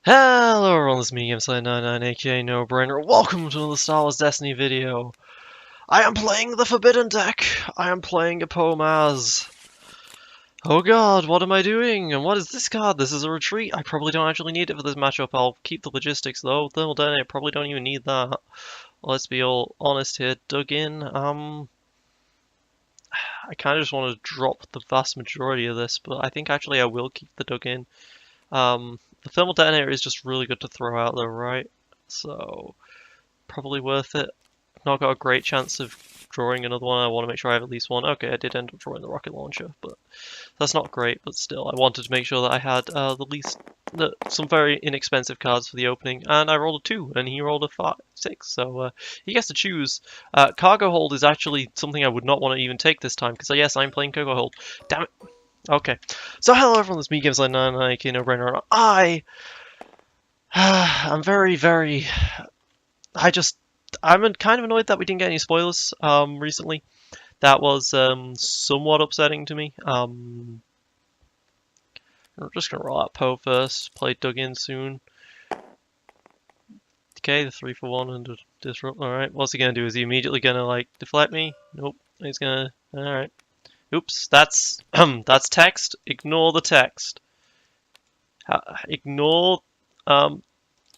Hello everyone, this is me, GameSlide99, aka No Brainer. Welcome to the Star Wars Destiny video. I am playing the Forbidden deck. I am playing a Poe Maz. Oh god, what am I doing? And what is this card? This is a retreat. I probably don't actually need it for this matchup. I'll keep the logistics though. Thermal Detonator, probably don't even need that. Let's be all honest here. Dug in. I kind of just want to drop the vast majority of this, but I think actually I will keep the dug in. The thermal detonator is just really good to throw out though, right? So, probably worth it. Not got a great chance of drawing another one. I want to make sure I have at least one. Okay, I did end up drawing the rocket launcher, but that's not great, but still, I wanted to make sure that I had some very inexpensive cards for the opening, and I rolled a 2, and he rolled a 6, so he gets to choose. Cargo hold is actually something I would not want to even take this time, because yes, I'm playing cargo hold. Damn it. Okay, so hello everyone, this is me, GameSlide99, aka No Brainer. I'm I'm kind of annoyed that we didn't get any spoilers recently. That was somewhat upsetting to me. I'm just gonna roll out Poe first, play Dug in soon. Okay, the 3-for-1 and disrupt. Alright, what's he gonna do? Is he immediately gonna like deflect me? Nope. He's gonna. Alright. Oops, that's that's text. Ignore the text. Ignore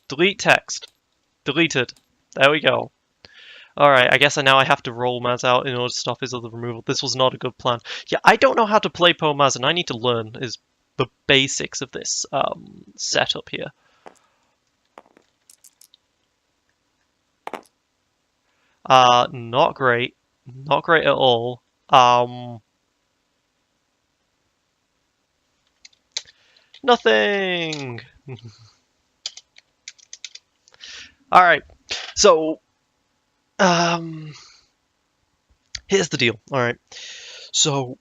delete text. Deleted. There we go. Alright, I guess now I have to roll Maz out in order to stop his other removal. This was not a good plan. Yeah, I don't know how to play Poe Maz, and I need to learn is the basics of this setup here. Not great. Not great at all. Nothing! Alright, so here's the deal. Alright, so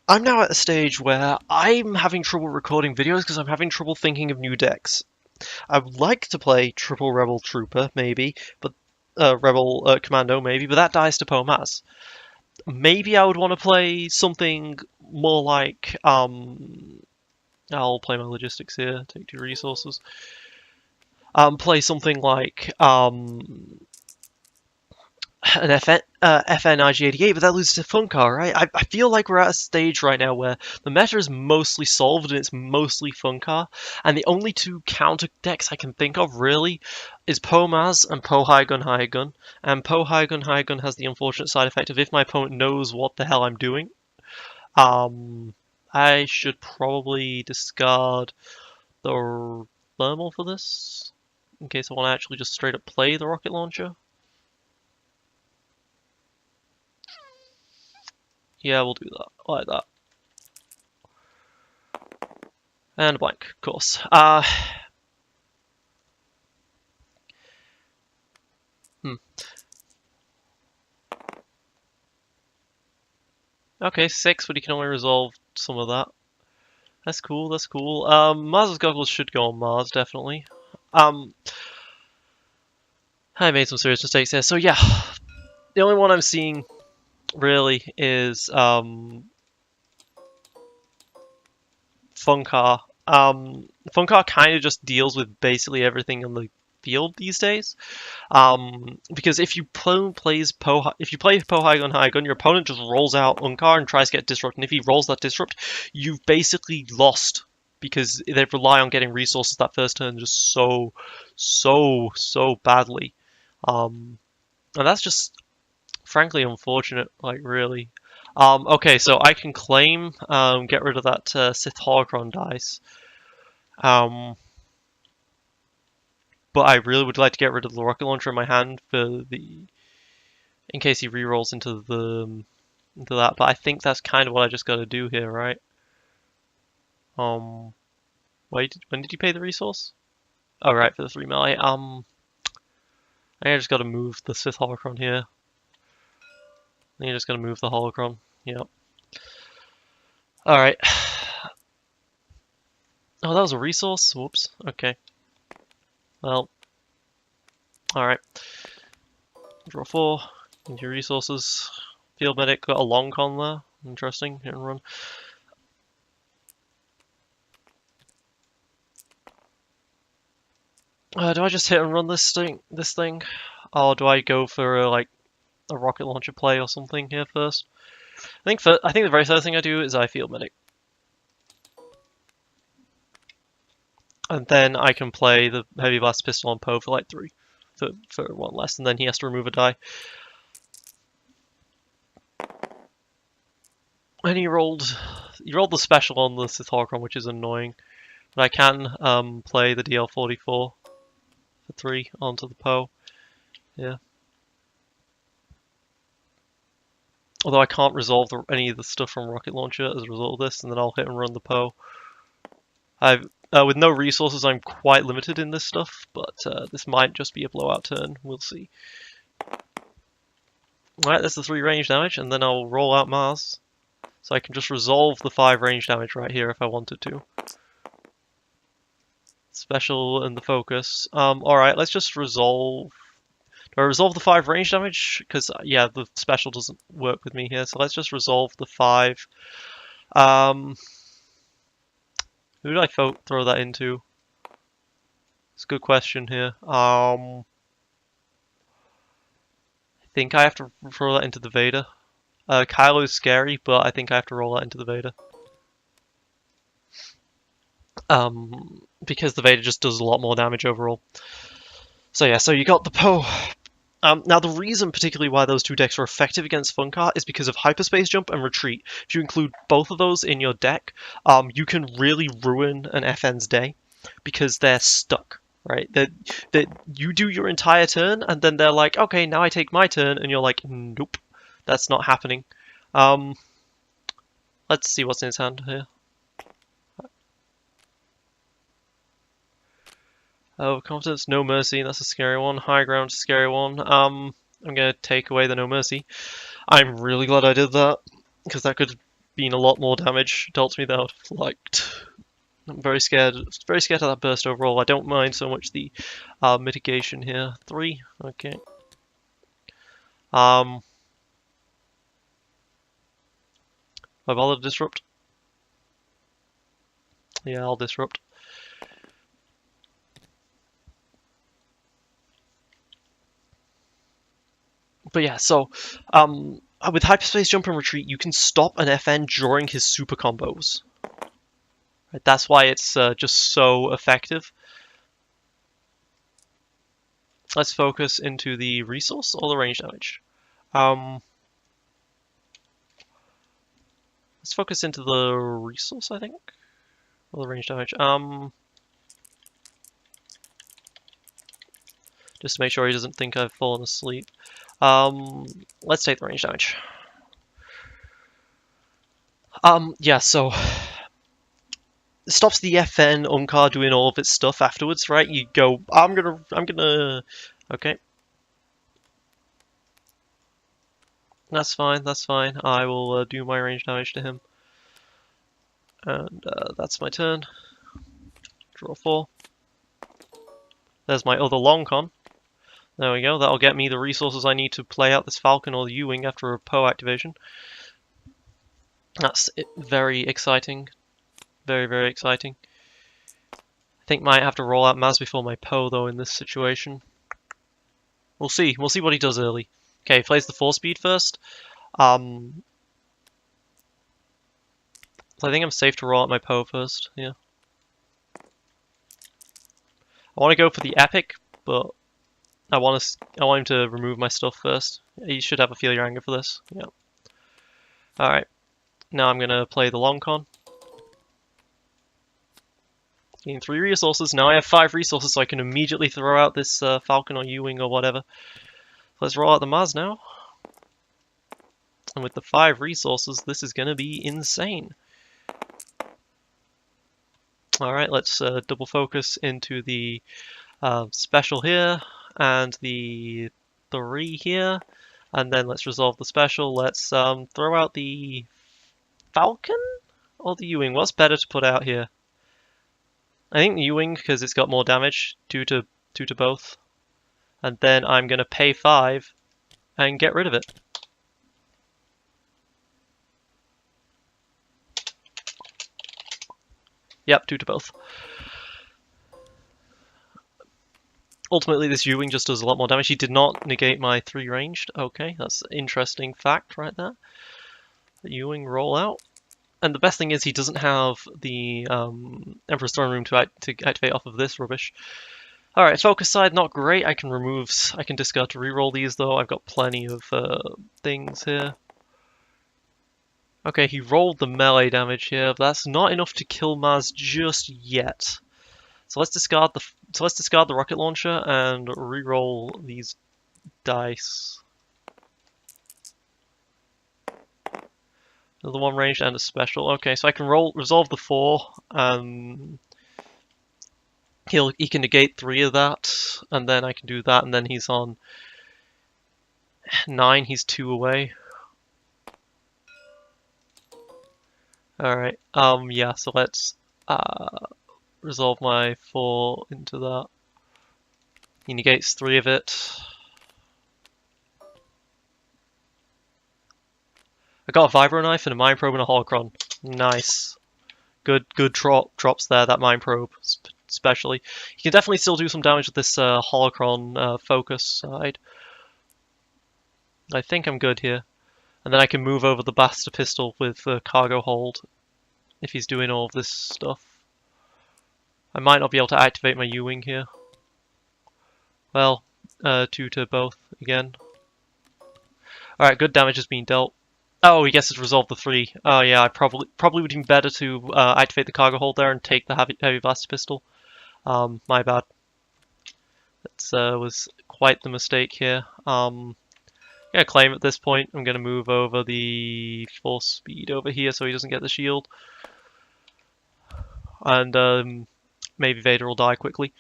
I'm now at a stage where I'm having trouble recording videos because I'm having trouble thinking of new decks. I would like to play Triple Rebel Trooper, maybe, but Rebel Commando, maybe, but that dies to Poe Maz. Maybe I would want to play something more like, I'll play my logistics here, take 2 resources. Play something like, an FN IG88, but that loses to Funkar, right? I feel like we're at a stage right now where the meta is mostly solved and it's mostly Funkar, and the only 2 counter decks I can think of really is Poe Maz and Poe High Gun, and Poe High Gun has the unfortunate side effect of if my opponent knows what the hell I'm doing, I should probably discard the thermal for this, in case I want to actually just straight up play the rocket launcher. Yeah, we'll do that, like that. And a blank, of course. Okay, 6, but he can only resolve some of that. That's cool, that's cool. Mars's goggles should go on Mars, definitely. I made some serious mistakes here, so yeah. The only one I'm seeing, really, is, Funkar. Funkar kind of just deals with basically everything on the field these days. Because if you play Poe High Gun, your opponent just rolls out Unkar and tries to get Disrupt, and if he rolls that Disrupt, you've basically lost because they rely on getting resources that first turn just so badly. And that's just frankly unfortunate, like really. Okay, so I can claim, get rid of that Sith Holocron dice. But I really would like to get rid of the rocket launcher in my hand for in case he rerolls into that. But I think that's kind of what I just got to do here, right? Wait, when did you pay the resource? Oh, right, for the 3 melee. I think I just got to move the Sith Holocron here. I think I just got to move the Holocron. Yep. All right. Oh, that was a resource. Whoops. Okay. Well. All right. Draw 4. Into your resources. Field medic got a long con there. Interesting. Hit and run. Do I just hit and run this thing? Or do I go for like a rocket launcher play or something here first? I think the very first thing I do is I field medic. And then I can play the heavy blast pistol on Poe for like 3. For 1 less, and then he has to remove a die. And he rolled the special on the Sithorcron, which is annoying. But I can play the DL44 for 3 onto the Poe. Yeah. Although I can't resolve any of the stuff from Rocket Launcher as a result of this, and then I'll hit and run the Poe. With no resources, I'm quite limited in this stuff, but this might just be a blowout turn. We'll see. Alright, that's the 3 range damage, and then I'll roll out Maz. So I can just resolve the 5 range damage right here if I wanted to. Special and the focus. Alright, let's just resolve... Do I resolve the 5 range damage? Because, yeah, the special doesn't work with me here, so let's just resolve the 5. Who did I throw that into? It's a good question here. I think I have to throw that into the Vader. Kylo's scary, but I think I have to roll that into the Vader. Because the Vader just does a lot more damage overall. So yeah, so you got the Poe. Now the reason particularly why those 2 decks are effective against Funkar is because of Hyperspace Jump and Retreat. If you include both of those in your deck, you can really ruin an FN's day because they're stuck, right? That you do your entire turn and then they're like, okay, now I take my turn, and you're like, nope, that's not happening. Let's see what's in his hand here. Confidence, No Mercy, that's a scary one. High Ground, scary one. I'm gonna take away the No Mercy. I'm really glad I did that, because that could have been a lot more damage dealt to me that I would have liked. I'm very scared of that burst overall. I don't mind so much the mitigation here. 3, okay. I bother to disrupt? Yeah, I'll disrupt. But yeah, so with Hyperspace Jump and Retreat, you can stop an FN during his super combos. Right, that's why it's just so effective. Let's focus into the resource or the range damage. Let's focus into the resource, I think, or the range damage. Just to make sure he doesn't think I've fallen asleep. Let's take the range damage. Yeah, so it stops the FN Unkar doing all of its stuff afterwards, right? You go, I'm gonna, okay. That's fine. I will do my range damage to him. And that's my turn. Draw 4. There's my other long con. There we go, that'll get me the resources I need to play out this Falcon or the U-Wing after a Poe activation. That's very exciting. Very, very exciting. I think might have to roll out Maz before my Poe though in this situation. We'll see what he does early. Okay, he plays the 4-speed first. So I think I'm safe to roll out my Poe first, yeah. I want to go for the Epic, but I want him to remove my stuff first. You should have a Feel Your Anger for this. Yeah. Alright. Now I'm going to play the long con. Gain 3 resources. Now I have 5 resources, so I can immediately throw out this Falcon or U-Wing or whatever. Let's roll out the Maz now. And with the 5 resources, this is going to be insane. Alright, let's double focus into the special here. And the 3 here, and then let's resolve the special. Let's throw out the Falcon or the U-Wing. What's better to put out here? I think the U-Wing because it's got more damage due to both. And then I'm gonna pay 5 and get rid of it. Yep, 2 to both. ultimately this Ewing just does a lot more damage. He did not negate my 3 ranged. Okay, that's an interesting fact right there. The Ewing roll out. And the best thing is he doesn't have the Emperor's Throne Room to activate off of this rubbish. Alright, focus side, not great. I can discard to reroll these though. I've got plenty of things here. Okay, he rolled the melee damage here, but that's not enough to kill Maz just yet. So let's discard the rocket launcher and reroll these dice. Another one ranged and a special. Okay, so I can resolve the 4. He can negate 3 of that, and then I can do that, and then he's on 9. He's 2 away. All right. Yeah. So let's resolve my 4 into that. He negates 3 of it. I got a vibro knife and a mind probe and a holocron. Nice. Good drops there, that mind probe especially. You can definitely still do some damage with this holocron focus side. I think I'm good here. And then I can move over the blaster pistol with the cargo hold if he's doing all of this stuff. I might not be able to activate my Ewing here. Well, 2 to both again. Alright, good damage is being dealt. Oh, he gets to resolve the 3. Oh yeah, I probably would have been better to activate the cargo hold there and take the heavy blaster pistol. My bad. That was quite the mistake here. I'm gonna claim at this point. I'm gonna move over the force speed over here so he doesn't get the shield. And maybe Vader will die quickly.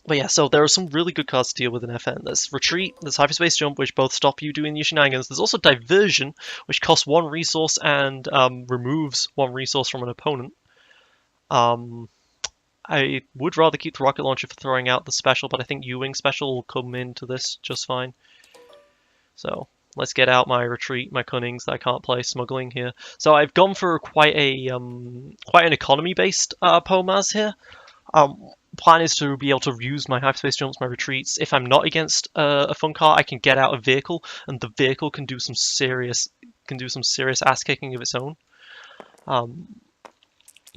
But yeah, so there are some really good cards to deal with in FN. There's Retreat, there's Hyperspace Jump, which both stop you doing your shenanigans. There's also Diversion, which costs 1 resource and removes 1 resource from an opponent. I would rather keep the rocket launcher for throwing out the special, but I think Ewing special will come into this just fine. So let's get out my Retreat, my Cunnings that I can't play smuggling here. So I've gone for quite an economy-based Poe Maz here. Plan is to be able to use my hyperspace jumps, my retreats. If I'm not against a funkar, I can get out a vehicle, and the vehicle can do some serious ass kicking of its own.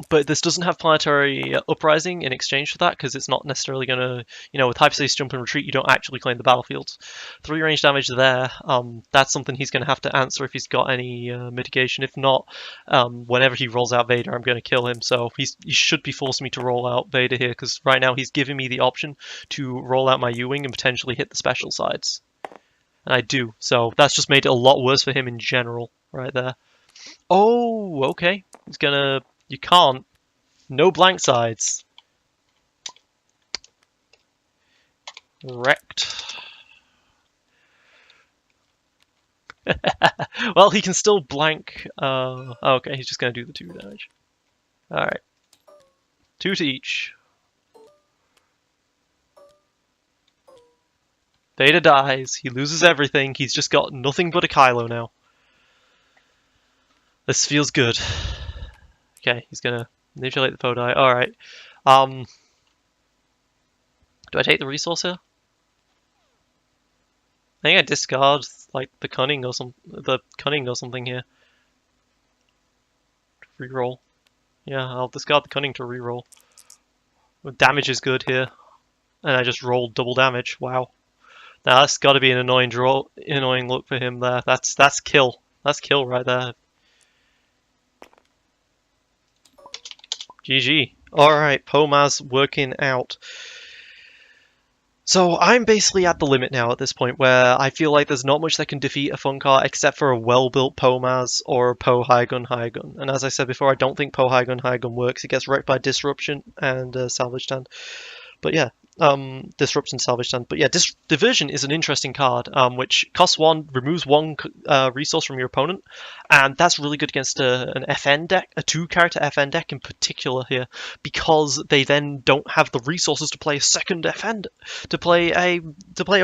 But this doesn't have planetary uprising in exchange for that, because it's not necessarily going to, with hyperspace jump and retreat, you don't actually claim the battlefield. 3 range damage there, that's something he's going to have to answer if he's got any mitigation. If not, whenever he rolls out Vader, I'm going to kill him. So he should be forcing me to roll out Vader here, because right now he's giving me the option to roll out my Ewing and potentially hit the special sides. And I do, so that's just made it a lot worse for him in general, right there. Oh, okay. He's gonna... You can't. No blank sides. Wrecked. Well, he can still blank. Okay, he's just going to do the 2 damage. Alright. 2 to each. Vader dies. He loses everything. He's just got nothing but a Kylo now. This feels good. Okay, he's gonna manipulate the Poe die. Alright. Do I take the resource here? I think I discard like the cunning or something here. Reroll. Yeah, I'll discard the cunning to reroll. Damage is good here. And I just rolled double damage. Wow. Now that's gotta be an annoying look for him there. That's kill. That's kill right there. GG. Alright, Poe Maz working out. So I'm basically at the limit now at this point, where I feel like there's not much that can defeat a funkar except for a well-built Poe Maz or a Poe High Gun. And as I said before, I don't think Poe High Gun works. It gets wrecked by Disruption and Salvage Stand. But yeah, Disruption, Salvage Stand. But yeah, Diversion is an interesting card, which costs 1, removes 1 resource from your opponent, and that's really good against an FN deck, a 2-character FN deck in particular here, because they then don't have the resources to play a second FN, to play a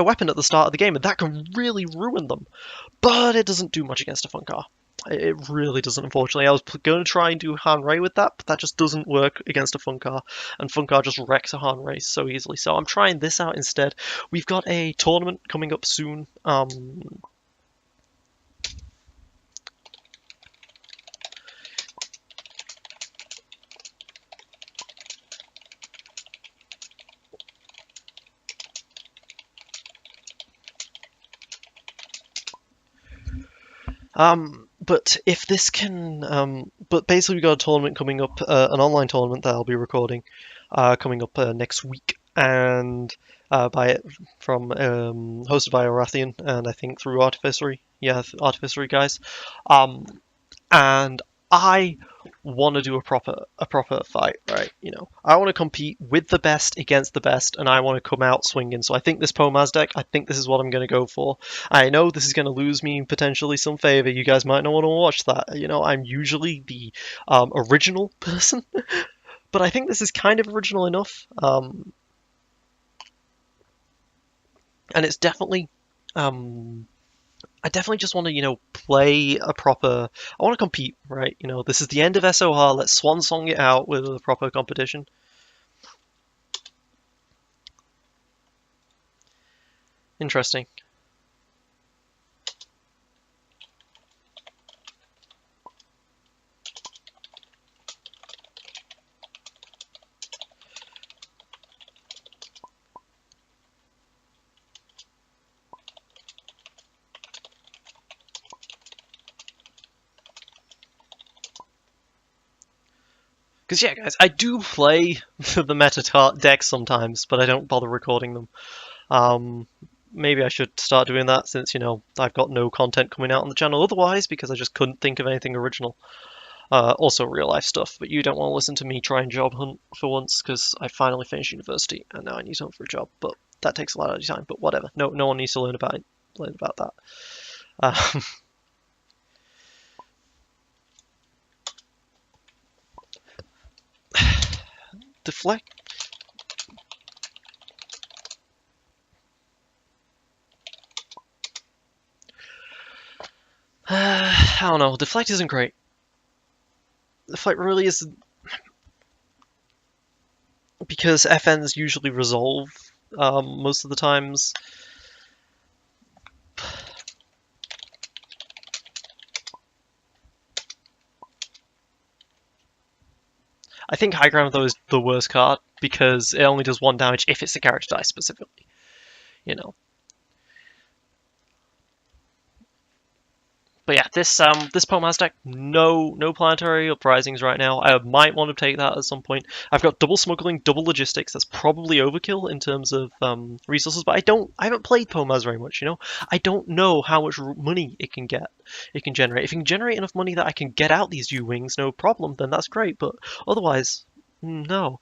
weapon at the start of the game, and that can really ruin them. But it doesn't do much against a funkar. It really doesn't, unfortunately. I was going to try and do Han Rei with that, but that just doesn't work against a funkar, and funkar just wrecks a Han Rei so easily. So I'm trying this out instead. We've got a tournament coming up soon. But if this can, but basically we got a tournament coming up, an online tournament that I'll be recording, coming up next week, and by from hosted by Orathian, and I think through Artificery, yeah, Artificery guys, um, and I want to do a proper fight, right? You know, I want to compete with the best against the best, and I want to come out swinging. So I think this Poe Maz deck, I think this is what I'm going to go for. I know this is going to lose me potentially some favor. You guys might not want to watch that. You know, I'm usually the original person, but I think this is kind of original enough. And it's definitely I definitely just want to, play a proper. I want to compete, right? You know, this is the end of SOR. Let's swan song it out with a proper competition. Interesting. Because yeah, guys, I do play the meta decks sometimes, but I don't bother recording them. Maybe I should start doing that since, I've got no content coming out on the channel otherwise because I just couldn't think of anything original. Also real life stuff, but you don't want to listen to me try and job hunt for once because I finally finished university and now I need to hunt for a job, but that takes a lot of time, but whatever. No one needs to learn about that. Um, deflect. I don't know. Deflect isn't great. Deflect really is because FNs usually resolve most of the times. I think High Ground though is the worst card because it only does 1 damage if it's a character die specifically. You know. But yeah, this Poe Maz deck, no planetary uprisings right now. I might want to take that at some point. I've got double smuggling, double logistics. That's probably overkill in terms of resources, but I haven't played Poe Maz very much. I don't know how much money it can generate. If it can generate enough money that I can get out these U-wings, no problem. Then that's great. But otherwise, no.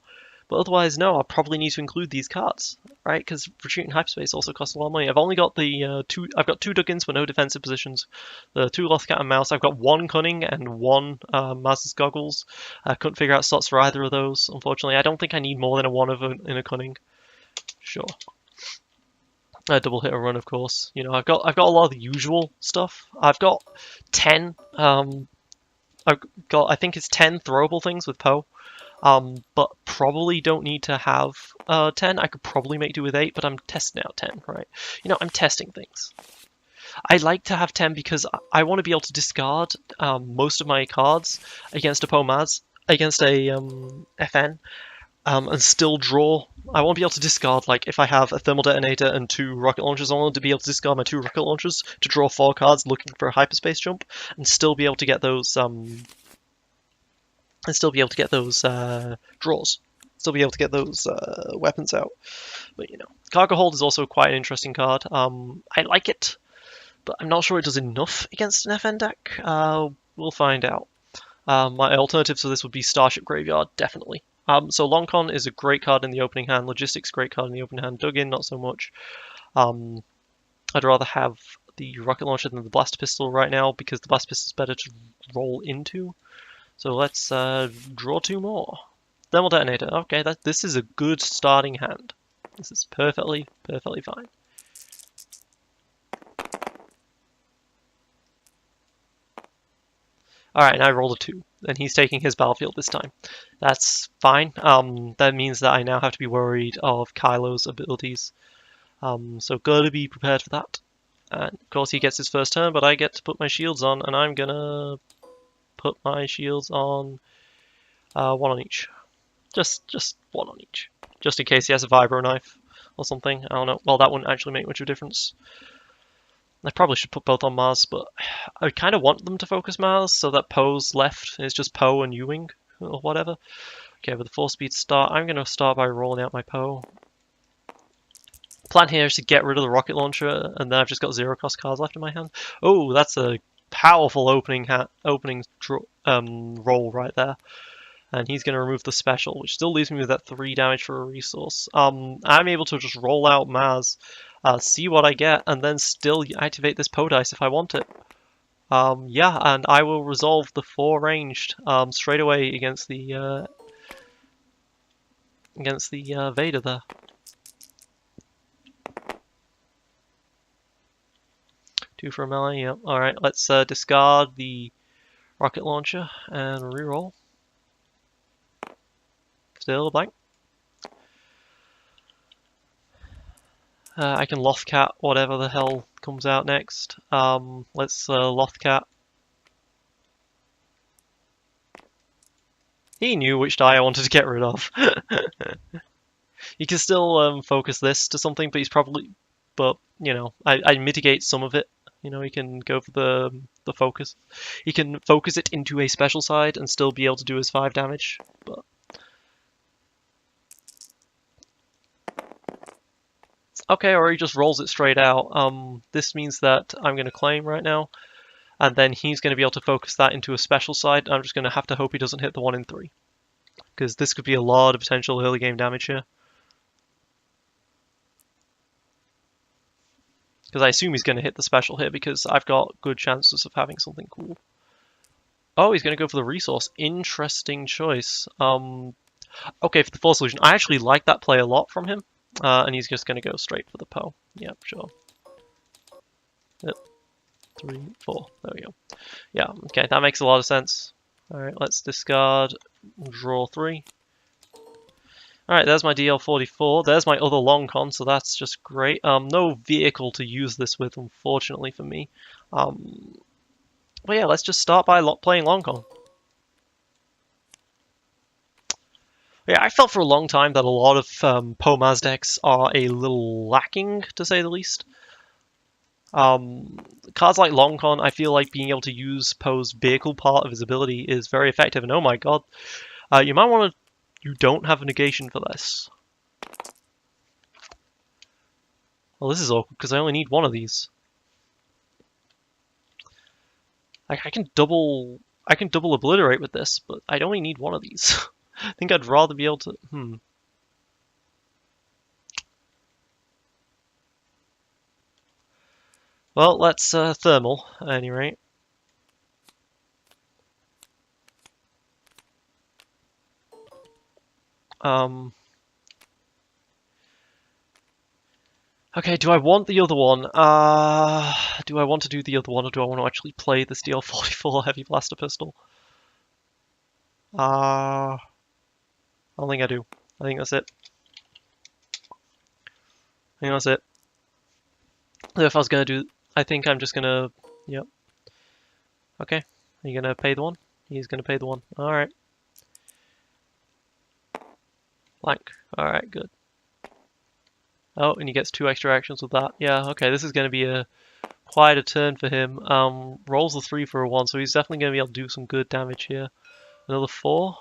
But otherwise, no, I'll probably need to include these cards, right? Because retreating hyperspace also costs a lot of money. I've only got the I've got 2 Duggins for no defensive positions, the 2 Loth Cat and Mouse. I've got 1 Cunning and 1 Maz's Goggles. I couldn't figure out slots for either of those, unfortunately. I don't think I need more than a 1 in a Cunning. Sure. A double hit or run, of course. I've got a lot of the usual stuff. I've got 10. I think it's 10 throwable things with Poe. But probably don't need to have 10. I could probably make do with 8, but I'm testing out 10, right? I'm testing things. I like to have 10 because I want to be able to discard most of my cards against a Poe Maz, against a FN, and still draw. I want to be able to discard, like, if I have a thermal detonator and 2 rocket launchers, I want to be able to discard my 2 rocket launchers to draw 4 cards looking for a hyperspace jump, and still be able to get those draws. Still be able to get those weapons out. But Cargo Hold is also quite an interesting card. I like it, but I'm not sure it does enough against an FN deck. We'll find out. My alternatives for this would be Starship Graveyard, definitely. So Long Con is a great card in the opening hand. Logistics, great card in the opening hand. Dug In, not so much. I'd rather have the Rocket Launcher than the Blaster Pistol right now because the Blaster Pistol is better to roll into. So let's draw 2 more. Thermal Detonator. Okay, this is a good starting hand. This is perfectly fine. Alright, and I rolled a 2, and he's taking his battlefield this time. That's fine. That means that I now have to be worried of Kylo's abilities. So gotta be prepared for that. And of course he gets his first turn, but I get to put my shields on, and I'm gonna put my shields on 1 on each. Just 1 on each. Just in case he has a vibro knife or something. I don't know. Well, that wouldn't actually make much of a difference. I probably should put both on Maz, but I kind of want them to focus Maz so that Poe's left is just Poe and Ewing or whatever. Okay, with the 4-speed start, I'm going to start by rolling out my Poe. Plan here is to get rid of the rocket launcher, and then I've just got 0-cost cards left in my hand. Oh, that's a powerful opening roll right there. And he's going to remove the special, which still leaves me with that 3 damage for a resource. I'm able to just roll out Maz, see what I get, and then still activate this Poe dice if I want it. Yeah, and I will resolve the 4 ranged straight away against the Vader there. Two for a melee, yep. Alright, let's discard the rocket launcher and reroll. Still blank. I can Lothcat whatever the hell comes out next. Let's Lothcat. He knew which die I wanted to get rid of. You can still focus this to something, but he's probably... But, you know, I mitigate some of it. You know, he can go for the focus. He can focus it into a special side and still be able to do his 5 damage, but... Okay, or he just rolls it straight out. This means that I'm going to claim right now, and then he's going to be able to focus that into a special side. I'm just going to have to hope he doesn't hit the 1 in 3. Because this could be a lot of potential early game damage here. Because I assume he's going to hit the special here, because I've got good chances of having something cool. Oh, he's going to go for the resource. Interesting choice. Okay, for the Force Illusion, I actually like that play a lot from him. And he's just going to go straight for the Poe. Yep, sure. Yep. 3, 4. There we go. Yeah, okay, that makes a lot of sense. Alright, let's discard, draw 3. Alright, there's my DL44. There's my other long con, so that's just great. No vehicle to use this with, unfortunately for me. But yeah, let's just start by playing long con. Yeah, I felt for a long time that a lot of Poe Maz decks are a little lacking, to say the least. Cards like Long Con, I feel like being able to use Poe's vehicle part of his ability is very effective, and oh my god, you might want to... You don't have a negation for this. Well, this is awkward, because I only need 1 of these. I can double obliterate with this, but I'd only need 1 of these. I think I'd rather be able to... Well, let's thermal, at any rate. Okay, do I want the other one? Do I want to do the other one, or do I want to actually play this DL44 Heavy Blaster Pistol? I don't think I do. I think that's it. I think that's it. If I was gonna do... I think I'm just gonna... Yep. Okay. Are you gonna pay the 1? He's gonna pay the 1. Alright. Blank. Alright, good. Oh, and he gets 2 extra actions with that. Yeah, okay, this is gonna be quite a turn for him. Rolls the 3 for a 1, so he's definitely gonna be able to do some good damage here. Another 4.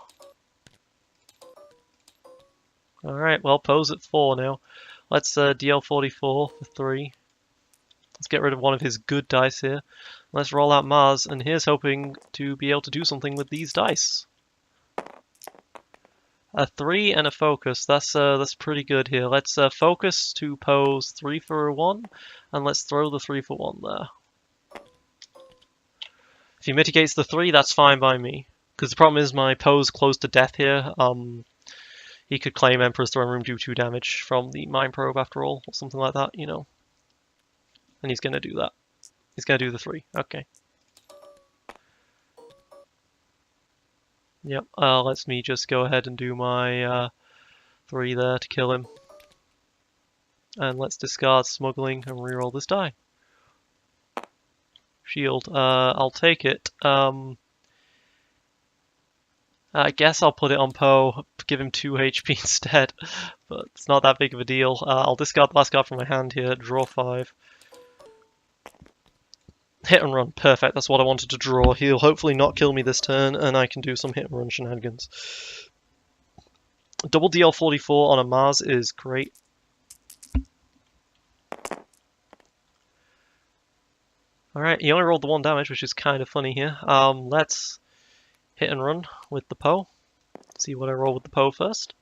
Alright, well, Poe's at 4 now. Let's DL44 for 3. Let's get rid of one of his good dice here. Let's roll out Maz, and here's hoping to be able to do something with these dice. A 3 and a focus. That's pretty good here. Let's focus to Poe's 3 for a 1, and let's throw the 3 for 1 there. If he mitigates the 3, that's fine by me. Because the problem is my Poe's close to death here. He could claim Emperor's Throne Room, do 2 damage from the Mind Probe after all, or something like that, you know. And he's going to do that. He's going to do the 3. Okay. Yep, lets me just go ahead and do my 3 there to kill him. And let's discard smuggling and reroll this die. Shield, I'll take it. I guess I'll put it on Poe, give him 2 HP instead, but it's not that big of a deal. I'll discard the last card from my hand here, draw 5. Hit and run, perfect, that's what I wanted to draw. He'll hopefully not kill me this turn, and I can do some hit and run shenanigans. Double DL44 on a Maz is great. Alright, he only rolled the 1 damage, which is kind of funny here. Let's hit and run with the Poe. See what I roll with the Poe first.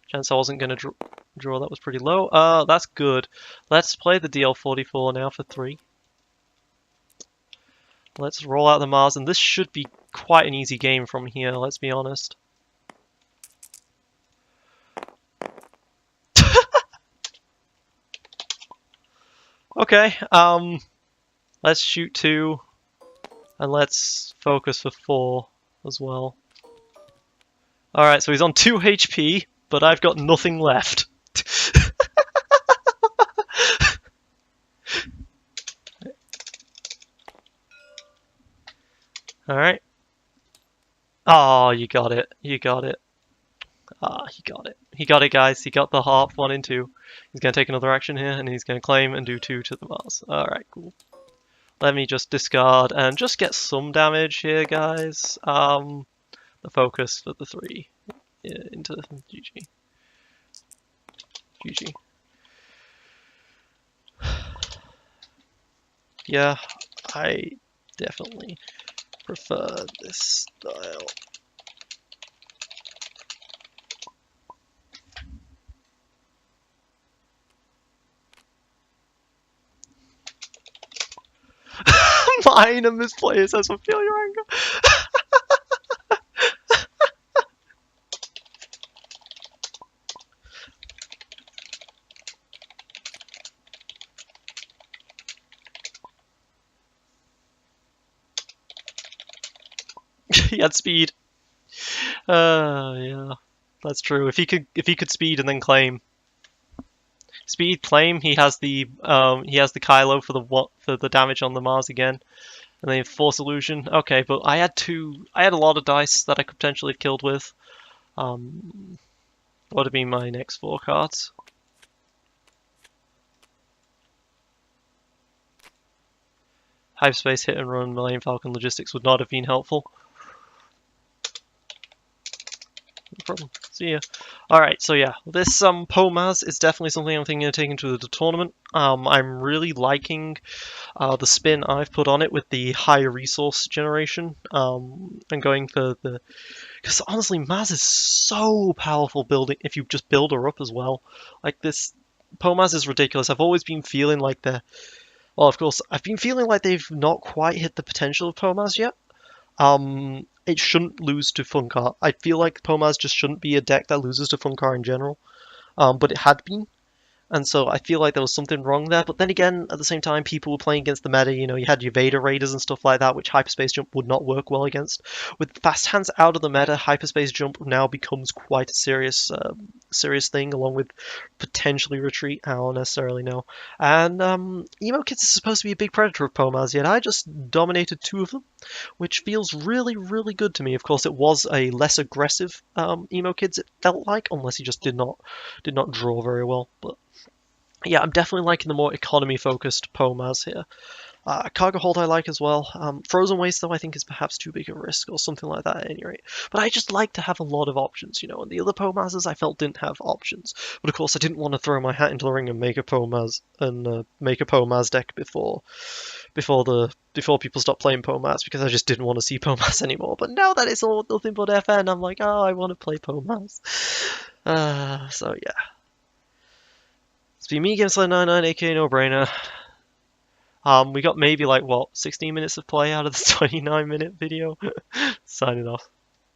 Chance I wasn't going to draw, that was pretty low. That's good. Let's play the DL44 now for 3. Let's roll out the Maz, and this should be quite an easy game from here, let's be honest. Okay, let's shoot 2, and let's focus for 4 as well. Alright, so he's on 2 HP, but I've got nothing left. Alright. Oh, you got it. You got it. Ah, he got it. He got it, guys. He got the harp 1 and 2. He's going to take another action here, and he's going to claim and do 2 to the Maz. Alright, cool. Let me just discard and just get some damage here, guys. The focus for the 3. Yeah, into GG. GG. Yeah, I definitely prefer this style. Mine and this player says, "I feel your anger." He had speed. Yeah, that's true. If he could speed and then claim. Speed, claim. He has the Kylo for the damage on the Maz again, and then Force Illusion. Okay, but I had a lot of dice that I could potentially have killed with. What would be my next 4 cards? Hyperspace, Hit and Run, Millennium Falcon, Logistics would not have been helpful. No problem. See ya. Alright, so yeah, this Poe Maz is definitely something I'm thinking of taking to the tournament. I'm really liking the spin I've put on it with the higher resource generation, and going for the... Because honestly, Maz is so powerful building if you just build her up as well. Like this, Poe Maz is ridiculous. I've always been feeling like well, of course, I've been feeling like they've not quite hit the potential of Poe Maz yet. It shouldn't lose to Funkar. I feel like Poe Maz just shouldn't be a deck that loses to Funkar in general, but it had been. And so I feel like there was something wrong there. But then again, at the same time, people were playing against the meta. You know, you had your Vader Raiders and stuff like that, which Hyperspace Jump would not work well against. With Fast Hands out of the meta, Hyperspace Jump now becomes quite a serious thing, along with potentially Retreat. I don't necessarily know. And Emo Kids is supposed to be a big predator of Poe Maz, yet I just dominated 2 of them, which feels really, really good to me. Of course, it was a less aggressive Emo Kids, it felt like, unless he just did not draw very well. But yeah, I'm definitely liking the more economy-focused Poe Maz here. Cargo Hold I like as well. Frozen Waste, though, I think is perhaps too big a risk, or something like that at any rate. But I just like to have a lot of options, you know, and the other Poe Mazes I felt didn't have options. But of course, I didn't want to throw my hat into the ring and make a Poe Maz, deck before people stopped playing Poe Maz, because I just didn't want to see Poe Maz anymore. But now that it's all nothing but FN, I'm like, oh, I want to play Poe Maz. So yeah. It's been me against 99, aka No Brainer. We got maybe like, what, 16 minutes of play out of the 29-minute video? Signing off.